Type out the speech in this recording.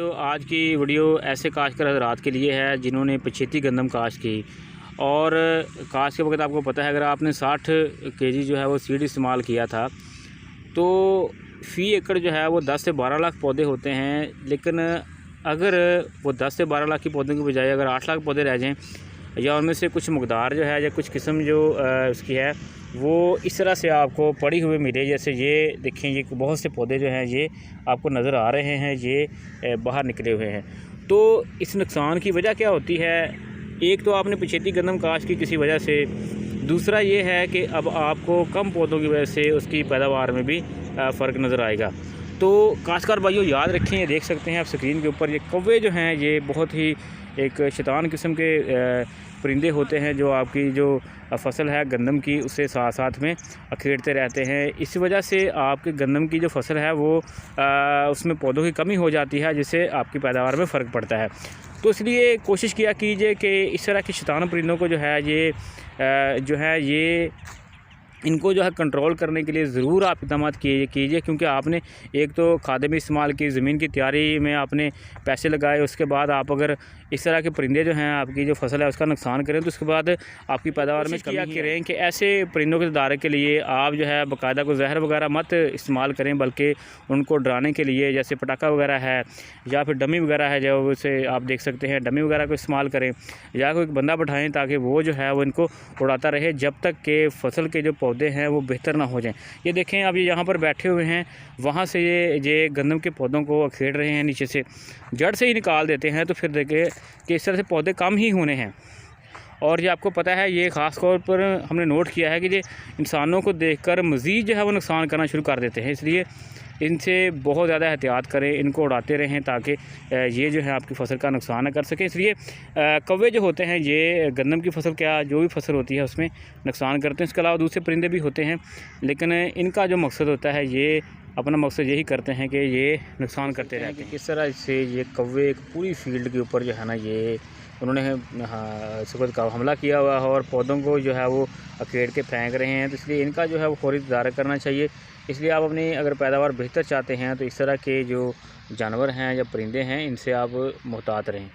दोस्तों, आज की वीडियो ऐसे काश्तकार हज़रात के लिए है जिन्होंने पछेती गंदम काश्त की। और काश्त के वक्त आपको पता है, अगर आपने 60 केजी जो है वो सीड इस्तेमाल किया था तो फ़ी एकड़ जो है वो 10 से 12 लाख पौधे होते हैं। लेकिन अगर वो 10 से 12 लाख की पौधों की बजाय अगर 8 लाख पौधे रह जाएँ या उनमें से कुछ मकदार जो है या कुछ किस्म जो उसकी है वो इस तरह से आपको पड़ी हुई मिले, जैसे ये देखें, ये बहुत से पौधे जो हैं ये आपको नज़र आ रहे हैं, ये बाहर निकले हुए हैं। तो इस नुकसान की वजह क्या होती है? एक तो आपने पछेती गंदम काश्त की किसी वजह से, दूसरा ये है कि अब आपको कम पौधों की वजह से उसकी पैदावार में भी फ़र्क नज़र आएगा। तो काश्तकार भाइयों याद रखें, ये देख सकते हैं आप स्क्रीन के ऊपर, ये कौवे जो हैं ये बहुत ही एक शैतान किस्म के परिंदे होते हैं जो आपकी जो फसल है गंदम की उससे साथ साथ में अखेड़ते रहते हैं। इस वजह से आपके गंदम की जो फसल है वो उसमें पौधों की कमी हो जाती है, जिससे आपकी पैदावार में फ़र्क पड़ता है। तो इसलिए कोशिश किया कीजिए कि इस तरह के शैतान परिंदों को जो है ये इनको जो है कंट्रोल करने के लिए ज़रूर आप इक़दाम कीजिए, क्योंकि आपने एक तो खादे में इस्तेमाल की, ज़मीन की तैयारी में आपने पैसे लगाए, उसके बाद आप अगर इस तरह के परिंदे जो हैं आपकी जो फसल है उसका नुकसान करें तो उसके बाद आपकी पैदावार में कमी करें कि ऐसे परिंदों के दायरे के लिए आप जो है बाकायदा को जहर वगैरह मत इस्तेमाल करें, बल्कि उनको डराने के लिए जैसे पटाखा वगैरह है या फिर डमी वगैरह है, जो उसे आप देख सकते हैं, डमी वगैरह को इस्तेमाल करें या कोई बंदा बैठाएँ ताकि वो जो है वो इनको उड़ाता रहे जब तक कि फसल के जो पौधे हैं वो बेहतर ना हो जाएं। ये देखें, अब ये यहाँ पर बैठे हुए हैं, वहाँ से ये गंदम के पौधों को अखेड़ रहे हैं, नीचे से जड़ से ही निकाल देते हैं। तो फिर देखें कि इस तरह से पौधे कम ही होने हैं। और ये आपको पता है, ये ख़ास तौर पर हमने नोट किया है कि ये इंसानों को देखकर मज़ीद जो है वो नुकसान करना शुरू कर देते हैं। इसलिए इनसे बहुत ज़्यादा एहतियात करें, इनको उड़ाते रहें ताकि ये जो है आपकी फसल का नुकसान न कर सकें। इसलिए कौवे जो होते हैं ये गंदम की फसल क्या जो भी फसल होती है उसमें नुकसान करते हैं। इसके अलावा दूसरे परिंदे भी होते हैं, लेकिन इनका जो मकसद होता है ये अपना मकसद यही करते हैं कि ये नुकसान करते रहते हैं। किस तरह से ये कौवे एक पूरी फील्ड के ऊपर जो है ना ये उन्होंने इस वक्त हमला किया हुआ है और पौधों को जो है वो अखेड़ के फेंक रहे हैं। तो इसलिए इनका जो है वो फौरी तदारक करना चाहिए। इसलिए आप अपनी अगर पैदावार बेहतर चाहते हैं तो इस तरह के जो जानवर हैं या परिंदे हैं इनसे आप मुहतात रहें।